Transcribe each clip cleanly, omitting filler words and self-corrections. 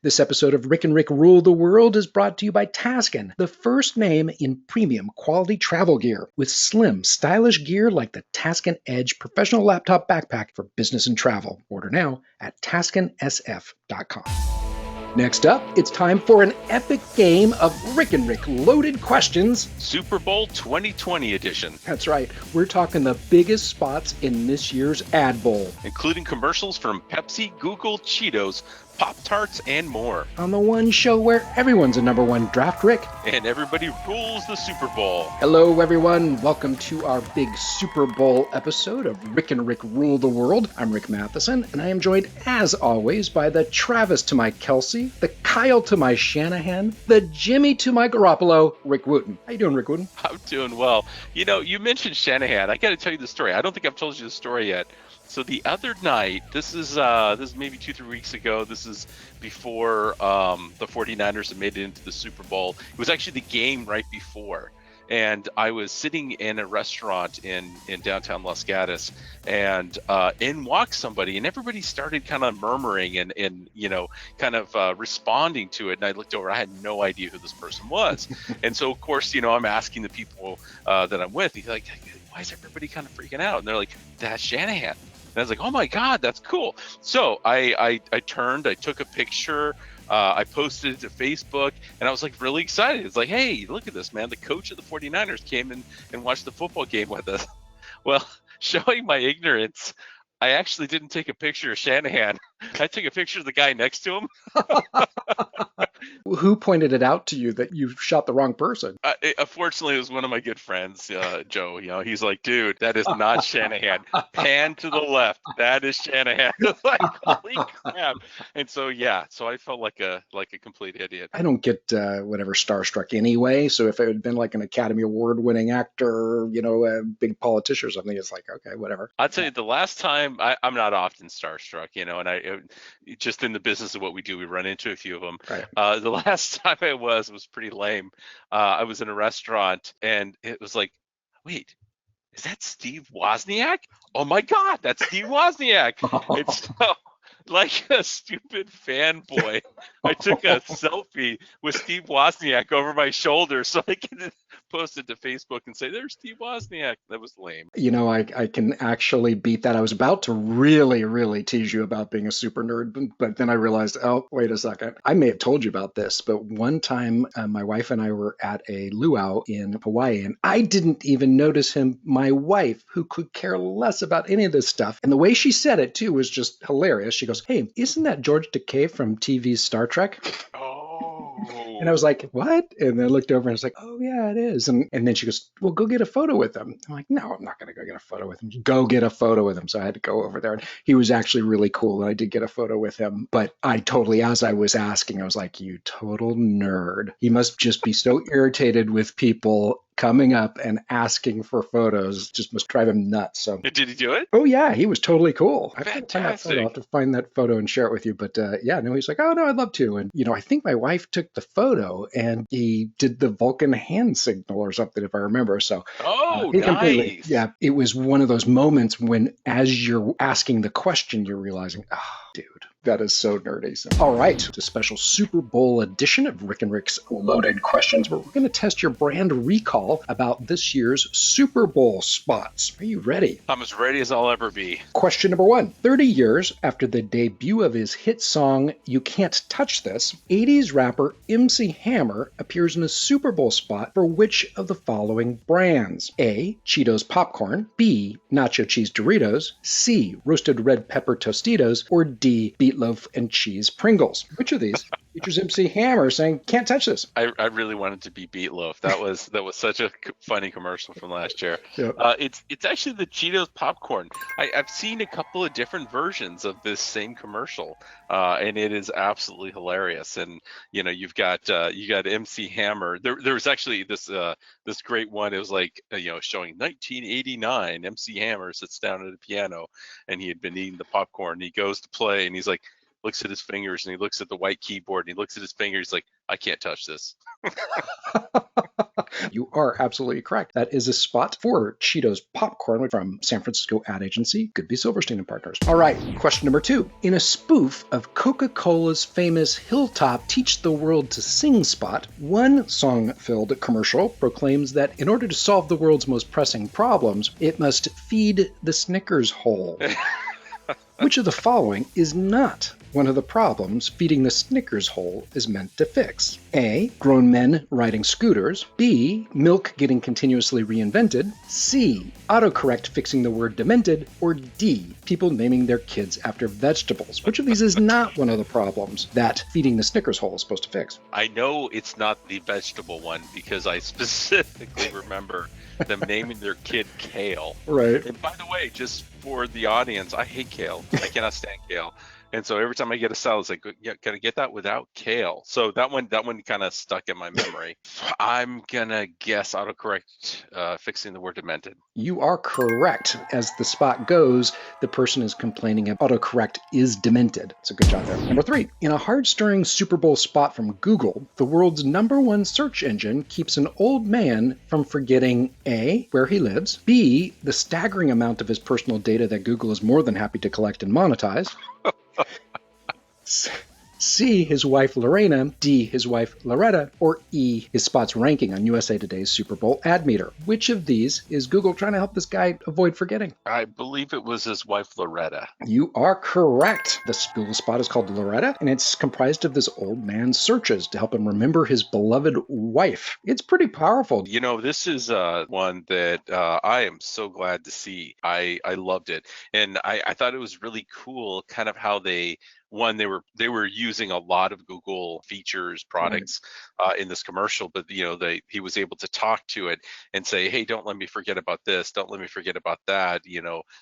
This episode of Rick and Rick Rule the World is brought to you by Taskin, the first name in premium quality travel gear, with slim, stylish gear like the Taskin Edge professional laptop backpack for business and travel. Order now at TaskinSF.com. Next up, it's time for an epic game of Rick and Rick loaded questions. Super Bowl 2020 edition. That's right. We're talking the biggest spots in this year's AdBowl, including commercials from Pepsi, Google, Cheetos, Pop-Tarts, and more. On the one show where everyone's a number one draft Rick. And everybody rules the Super Bowl. Hello, everyone. Welcome to our big Super Bowl episode of Rick and Rick Rule the World. I'm Rick Matheson, and I am joined, as always, by the Travis to my Kelsey, the Kyle to my Shanahan, the Jimmy to my Garoppolo, Rick Wooten. How you doing, Rick Wooten? I'm doing well. You know, you mentioned Shanahan. I got to tell you the story. I don't think I've told you the story yet. So the other night, this is maybe 2-3 weeks ago. This is before the 49ers had made it into the Super Bowl. It was actually the game right before. And I was sitting in a restaurant in downtown Los Gatos, and in walked somebody, and everybody started kind of murmuring and you know, kind of responding to it. And I looked over, I had no idea who this person was. And so, of course, you know, I'm asking the people that I'm with, he's like, why is everybody kind of freaking out? And they're like, that's Shanahan. And I was like, oh my God, that's cool. So I turned, I took a picture, I posted it to Facebook, and I was like really excited. It's like, hey, look at this, man. The coach of the 49ers came in and watched the football game with us. Well, showing my ignorance, I actually didn't take a picture of Shanahan. I took a picture of the guy next to him. Who pointed it out to you that you shot the wrong person? Unfortunately, it was one of my good friends, Joe. You know, he's like, dude, that is not Shanahan. Pan to the left. That is Shanahan. Like, holy crap. And so, yeah, so I felt like a complete idiot. I don't get whatever starstruck anyway. So if it had been like an Academy Award winning actor, you know, a big politician or something, it's like, okay, whatever. I'll tell you, the last time, I'm not often starstruck, you know, and I just in the business of what we do, we run into a few of them. Right. The last time I was pretty lame. I was in a restaurant, and it was like, wait, is that Steve Wozniak? Oh my God, that's Steve Wozniak. It's so, like a stupid fanboy, I took a selfie with Steve Wozniak over my shoulder so I could post it to Facebook and say, there's Steve Wozniak. That was lame. You know, I can actually beat that. I was about to really tease you about being a super nerd, but then I realized, oh, wait a second. I may have told you about this, but one time my wife and I were at a luau in Hawaii, and I didn't even notice him. My wife, who could care less about any of this stuff, and the way she said it, too, was just hilarious. She goes, hey, isn't that George Takei from TV's Star Trek? And I was like, what? And then I looked over and I was like, oh, yeah, it is. And then she goes, well, go get a photo with him. I'm like, no, I'm not going to go get a photo with him. Go get a photo with him. So I had to go over there. And he was actually really cool. And I did get a photo with him. But I totally, as I was asking, I was like, you total nerd. He must just be so irritated with people coming up and asking for photos. Just must drive him nuts. So did he do it? Oh yeah, he was totally cool. Fantastic. I'll have to find that photo and share it with you. But yeah, no, he's like, oh no, I'd love to. And you know, I think my wife took the photo and he did the Vulcan hand signal or something, if I remember. So nice. Yeah, it was one of those moments when, as you're asking the question, you're realizing, oh, dude. That is so nerdy. So, all right, it's a special Super Bowl edition of Rick and Rick's Loaded Questions, where we're going to test your brand recall about this year's Super Bowl spots. Are you ready? I'm as ready as I'll ever be. Question number 1. 30 years after the debut of his hit song, You Can't Touch This, 80s rapper MC Hammer appears in a Super Bowl spot for which of the following brands? A. Cheetos Popcorn, B. Nacho Cheese Doritos, C. Roasted Red Pepper Tostitos, or D. Meatloaf and Cheese Pringles. Which of these features MC Hammer saying, can't touch this? I really wanted to be Meatloaf. That was such a funny commercial from last year. Yep. It's actually the Cheetos Popcorn. I've seen a couple of different versions of this same commercial, and it is absolutely hilarious. And you know, you got MC Hammer. There was actually this great one. It was like showing 1989. MC Hammer sits down at a piano, and he had been eating the popcorn. And he goes to play, and he's like, looks at his fingers, and he looks at the white keyboard, and he looks at his fingers. He's like, I can't touch this. You are absolutely correct. That is a spot for Cheetos Popcorn from San Francisco ad agency, Goodby Silverstein and Partners. All right, question number 2. In a spoof of Coca-Cola's famous Hilltop Teach the World to Sing spot, one song-filled commercial proclaims that in order to solve the world's most pressing problems, it must feed the Snickers hole. Which of the following is not one of the problems feeding the Snickers hole is meant to fix? A. Grown men riding scooters. B. Milk getting continuously reinvented. C. Autocorrect fixing the word demented. Or D. People naming their kids after vegetables. Which of these is not one of the problems that feeding the Snickers hole is supposed to fix? I know it's not the vegetable one because I specifically remember them naming their kid Kale. Right. And by the way, just for the audience, I hate kale. I cannot stand kale. And so every time I get a salad, it's like, yeah, can I get that without kale? So that one kind of stuck in my memory. I'm gonna guess autocorrect fixing the word demented. You are correct. As the spot goes, the person is complaining of autocorrect is demented. It's a good job there. Number 3. In a heart-stirring Super Bowl spot from Google, the world's #1 search engine keeps an old man from forgetting A. where he lives, B. the staggering amount of his personal data that Google is more than happy to collect and monetize, C. his wife Lorena, D. his wife Loretta, or E. his spot's ranking on USA Today's Super Bowl ad meter. Which of these is Google trying to help this guy avoid forgetting? I believe it was his wife Loretta. You are correct. The Google spot is called Loretta, and it's comprised of this old man's searches to help him remember his beloved wife. It's pretty powerful. You know, this is one that I am so glad to see. I loved it. And I thought it was really cool kind of how they were using a lot of Google features, products in this commercial, but he was able to talk to it and say, hey, don't let me forget about this, don't let me forget about that,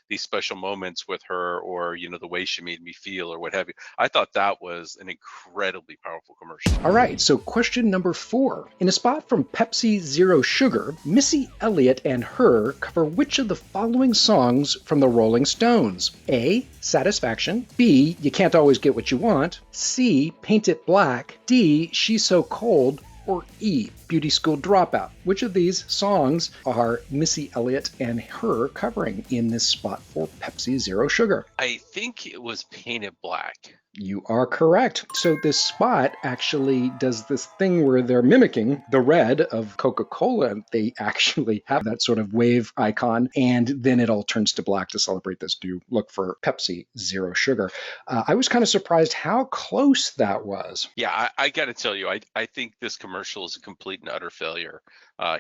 these special moments with her, or the way she made me feel, or what have you. I thought that was an incredibly powerful commercial. All right, so question number 4. In a spot from Pepsi Zero Sugar, Missy Elliott and H.E.R cover which of the following songs from the Rolling Stones? A. Satisfaction. B. You Can't Always Get What You Want. C. Paint It Black. D. She's So Cold. Or E. Beauty School Dropout. Which of these songs are Missy Elliott and H.E.R covering in this spot for Pepsi Zero Sugar? I think it was Paint It Black. You are correct. So this spot actually does this thing where they're mimicking the red of Coca-Cola. They actually have that sort of wave icon, and then it all turns to black to celebrate this new look for Pepsi Zero Sugar. I was kind of surprised how close that was. Yeah, I got to tell you, I think this commercial is a complete and utter failure.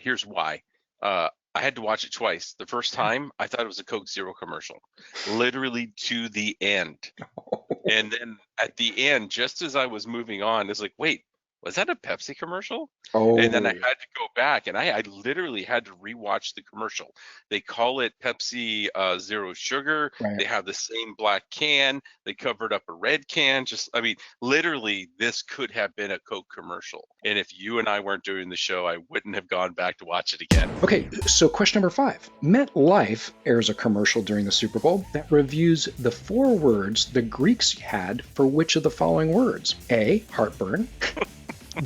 Here's why. I had to watch it twice. The first time, I thought it was a Coke Zero commercial, literally to the end. And then at the end, just as I was moving on, it's like, wait, was that a Pepsi commercial? Oh. And then I had to go back, and I literally had to rewatch the commercial. They call it Pepsi Zero Sugar. Right. They have the same black can. They covered up a red can. Literally, this could have been a Coke commercial. And if you and I weren't doing the show, I wouldn't have gone back to watch it again. Okay, so question number 5. MetLife airs a commercial during the Super Bowl that reviews the 4 words the Greeks had for which of the following words? A. Heartburn.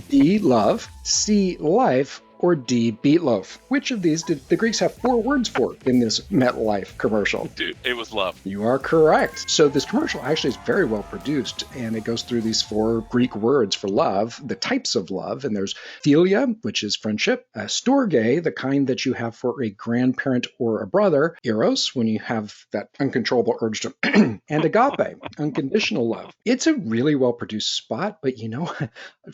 B. Love. C. Life. Or D. Beetloaf. Which of these did the Greeks have 4 words for in this MetLife commercial? Dude, it was love. You are correct. So this commercial actually is very well produced, and it goes through these 4 Greek words for love, the types of love, and there's philia, which is friendship, storge, the kind that you have for a grandparent or a brother, eros, when you have that uncontrollable urge to, and agape, unconditional love. It's a really well produced spot, but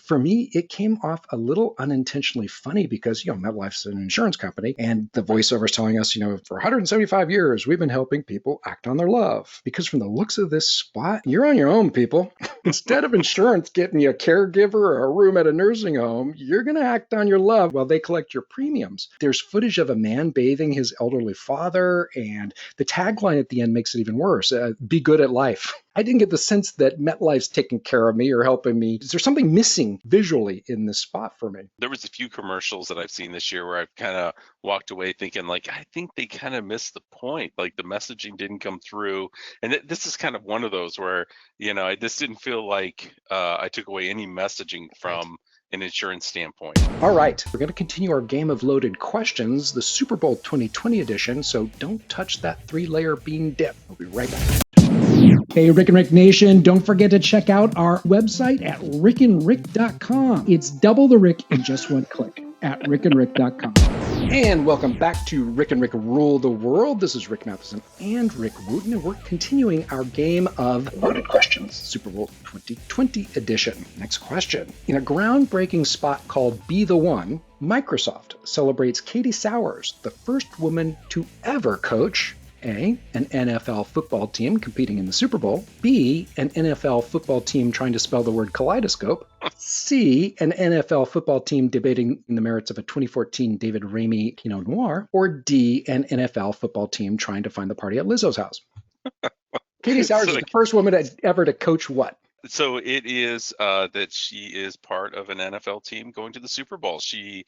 for me, it came off a little unintentionally funny because, MetLife's an insurance company, and the voiceover is telling us, for 175 years, we've been helping people act on their love. Because from the looks of this spot, you're on your own, people. Instead of insurance getting you a caregiver or a room at a nursing home, you're going to act on your love while they collect your premiums. There's footage of a man bathing his elderly father, and the tagline at the end makes it even worse. Be good at life. I didn't get the sense that MetLife's taking care of me or helping me. Is there something missing visually in this spot for me? There was a few commercials that I've seen this year where I've kind of walked away thinking like, I think they kind of missed the point. Like the messaging didn't come through. And this is kind of one of those where, I just didn't feel like I took away any messaging from an insurance standpoint. All right, we're going to continue our game of loaded questions, the Super Bowl 2020 edition, so don't touch that 3-layer bean dip. We'll be right back. Hey, Rick and Rick Nation, don't forget to check out our website at rickandrick.com. It's double the Rick in just one click at rickandrick.com. And welcome back to Rick and Rick Rule the World. This is Rick Matheson and Rick Wooten, and we're continuing our game of loaded questions, Super Bowl 2020 edition. Next question. In a groundbreaking spot called Be the One, Microsoft celebrates Katie Sowers, the first woman to ever coach A, an NFL football team competing in the Super Bowl, B, an NFL football team trying to spell the word kaleidoscope, C, an NFL football team debating the merits of a 2014 David Ramey Pinot Noir, or D, an NFL football team trying to find the party at Lizzo's house. Katie Sowers is the first woman ever to coach what? So it is that she is part of an NFL team going to the Super Bowl. She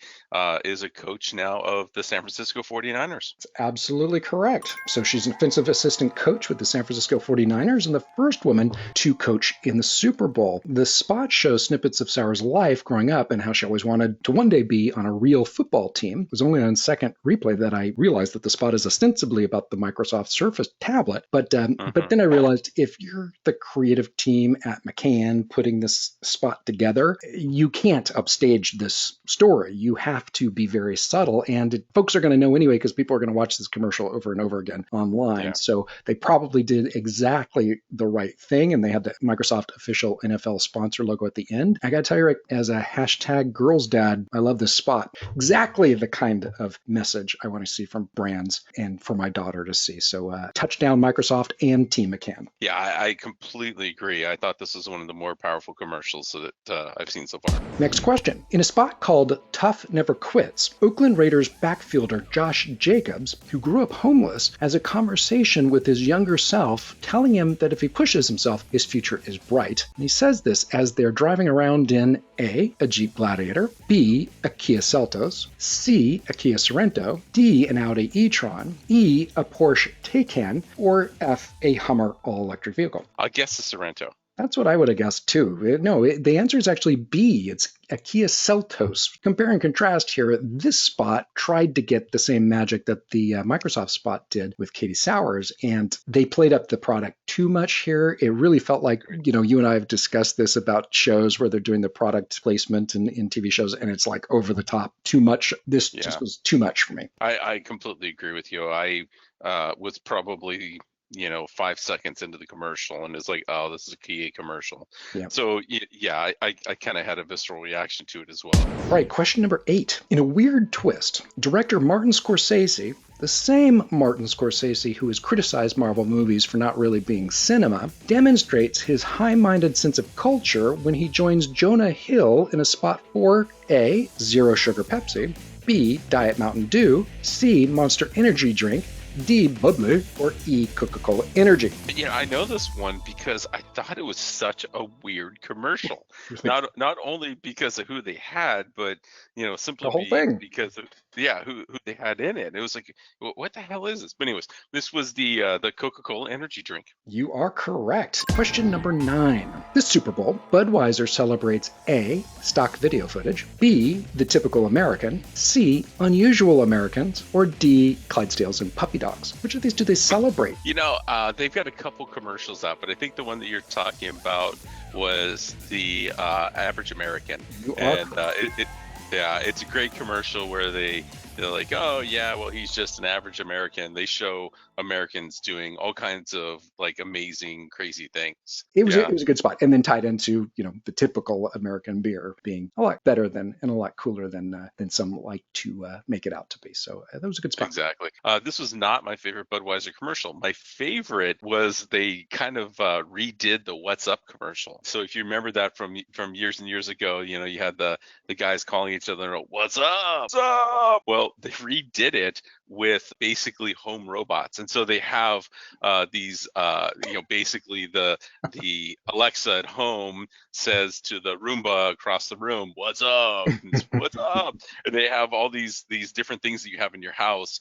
is a coach now of the San Francisco 49ers. That's absolutely correct. So she's an offensive assistant coach with the San Francisco 49ers and the first woman to coach in the Super Bowl. The spot shows snippets of Sowers' life growing up and how she always wanted to one day be on a real football team. It was only on second replay that I realized that the spot is ostensibly about the Microsoft Surface tablet. But then I realized if you're the creative team at McCann putting this spot together, you can't upstage this story. You have to be very subtle, and folks are going to know anyway because people are going to watch this commercial over and over again online. Yeah. So they probably did exactly the right thing, and they had the Microsoft official NFL sponsor logo at the end. I got to tell you, Rick, as a hashtag girls dad, I love this spot. Exactly the kind of message I want to see from brands and for my daughter to see. So touchdown Microsoft and Team McCann. Yeah, I completely agree. I thought this was one of the more powerful commercials that I've seen so far. Next question. In a spot called Tough Never Quits, Oakland Raiders backfielder Josh Jacobs, who grew up homeless, has a conversation with his younger self, telling him that if he pushes himself, his future is bright. And he says this as they're driving around in A, a Jeep Gladiator, B, a Kia Seltos, C, a Kia Sorento, D, an Audi e-tron, E, a Porsche Taycan, or F, a Hummer all-electric vehicle. I guess the Sorento. That's what I would have guessed too. No, the answer is actually B. It's a Kia Seltos. Compare and contrast here. This spot tried to get the same magic that the Microsoft spot did with Katie Sowers, and they played up the product too much here. It really felt like, you and I have discussed this about shows where they're doing the product placement in TV shows, and it's like over the top, too much. This just was too much for me. I completely agree with you. I was probably 5 seconds into the commercial and it's like, oh, this is a Kia commercial. Yeah. So yeah, I kind of had a visceral reaction to it as well. Right. Question number 8. In a weird twist, director Martin Scorsese, the same Martin Scorsese who has criticized Marvel movies for not really being cinema, demonstrates his high-minded sense of culture when he joins Jonah Hill in a spot for A, Zero Sugar Pepsi, B, Diet Mountain Dew, C, Monster Energy Drink, D, Bubbly, or E, Coca-Cola Energy. I know this one because I thought it was such a weird commercial. Not only because of who they had, but simply the whole thing. Because of who they had in it. It was like, what the hell is this? But anyways, this was the Coca-Cola Energy drink. You are correct. Question number 9. This Super Bowl, Budweiser celebrates A, stock video footage, B, the typical American, C, unusual Americans, or D, Clydesdales and puppy dogs. Which of these do they celebrate? They've got a couple commercials out, but I think the one that you're talking about was the average American. It's a great commercial where they're like, oh yeah, well, he's just an average American. They show Americans doing all kinds of like amazing, crazy things. It was a good spot, and then tied into the typical American beer being a lot better than and a lot cooler than some like to make it out to be. So that was a good spot. Exactly. This was not my favorite Budweiser commercial. My favorite was they kind of redid the "What's Up" commercial. So if you remember that from years and years ago, you had the guys calling each other, "What's up? What's up?" Well, they redid it with basically home robots. And so they have these, basically the Alexa at home says to the Roomba across the room, "What's up? What's up?" And they have all these different things that you have in your house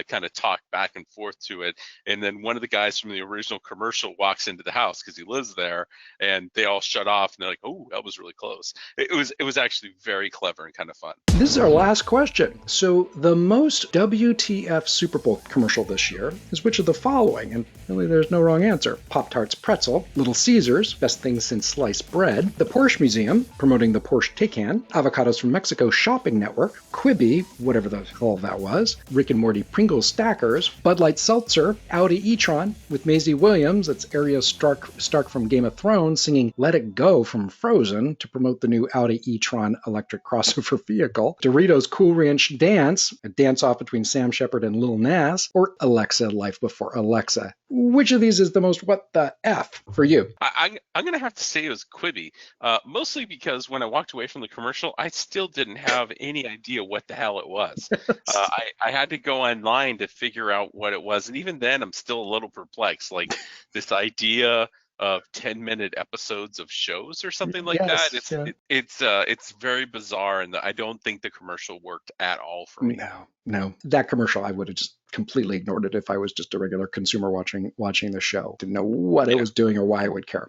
kind of talk back and forth to it. And then one of the guys from the original commercial walks into the house because he lives there, and they all shut off, and they're like, "Oh, that was really close." It was actually very clever and kind of fun. This is our last question. So the most WTF Super Bowl commercial this year is which of the following? And really there's no wrong answer. Pop-Tarts Pretzel, Little Caesars, best thing since sliced bread, the Porsche Museum, promoting the Porsche Taycan, Avocados from Mexico Shopping Network, Quibi, whatever the hell that was, Rick and Morty Pringles Stackers, Bud Light Seltzer, Audi e-tron with Maisie Williams, that's Arya Stark from Game of Thrones, singing Let It Go from Frozen to promote the new Audi e-tron electric crossover vehicle, Doritos Cool Ranch Dance, a dance-off between Sam Shepard and Lil Nas, or Alexa Life Before Alexa. Which of these is the most what the F for you? I'm going to have to say it was Quibi, mostly because when I walked away from the commercial, I still didn't have any idea what the hell it was. I had to go online to figure out what it was. And even then, I'm still a little perplexed. Like this idea of 10-minute episodes of shows or something like that. It's very bizarre, and I don't think the commercial worked at all for me. No. That commercial, I would have just completely ignored it if I was just a regular consumer watching the show. Didn't know what it was doing or why I would care.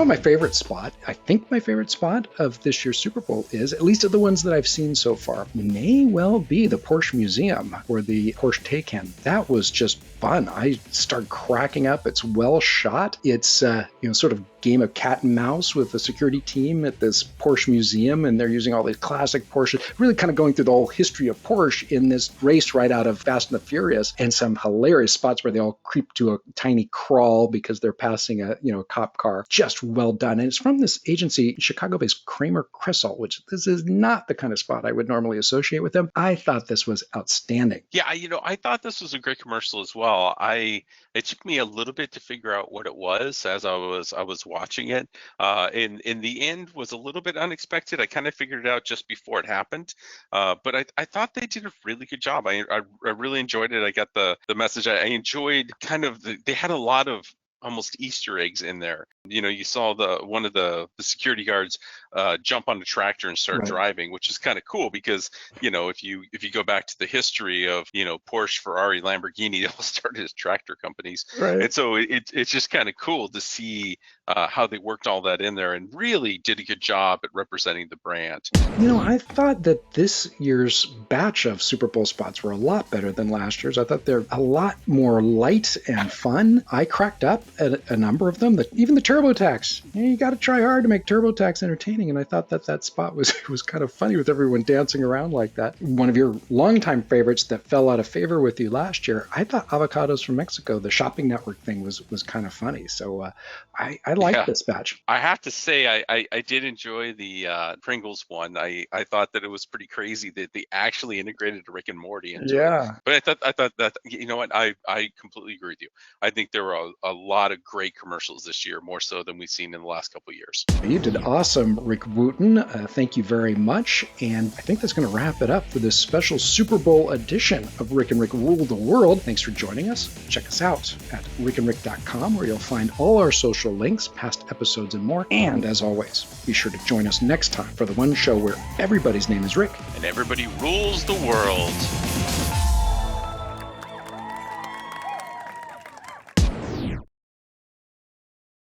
My favorite spot, I think my favorite spot of this year's Super Bowl is, at least of the ones that I've seen so far, may well be the Porsche Museum or the Porsche Taycan. That was just fun. I started cracking up. It's well shot. It's, sort of game of cat and mouse with the security team at this Porsche Museum, and they're using all these classic Porsches, really kind of going through the whole history of Porsche in this race right out of Fast and the Furious, and some hilarious spots where they all creep to a tiny crawl because they're passing a cop car. Just well done. And it's from this agency, Chicago-based Kramer Kressel, which this is not the kind of spot I would normally associate with them. I thought this was outstanding. Yeah, I thought this was a great commercial as well. It took me a little bit to figure out what it was as I was watching it. In the end was a little bit unexpected. I kind of figured it out just before it happened. But I thought they did a really good job. I really enjoyed it. I got the message. I enjoyed kind of they had a lot of almost Easter eggs in there. You saw one of the security guards jump on the tractor and start driving, which is kind of cool because if you go back to the history of Porsche, Ferrari, Lamborghini, they all started as tractor companies, and so it's just kind of cool to see how they worked all that in there and really did a good job at representing the brand. I thought that this year's batch of Super Bowl spots were a lot better than last year's. I thought they're a lot more light and fun. I cracked up at a number of them. Even the TurboTax. You got to try hard to make TurboTax entertaining, and I thought that spot was kind of funny with everyone dancing around like that. One of your longtime favorites that fell out of favor with you last year, I thought Avocados from Mexico, the shopping network thing, was kind of funny. So I liked this batch. I have to say I did enjoy the Pringles one. I thought that it was pretty crazy that they actually integrated Rick and Morty into it. But I thought that I completely agree with you. I think there were a lot of great commercials this year, more so than we've seen in the last couple of years. You did awesome, Rick Wooten. Thank you very much. And I think that's going to wrap it up for this special Super Bowl edition of Rick and Rick Rule the World. Thanks for joining us. Check us out at rickandrick.com, where you'll find all our social links, past episodes, and more. And as always, be sure to join us next time for the one show where everybody's name is Rick and everybody rules the world.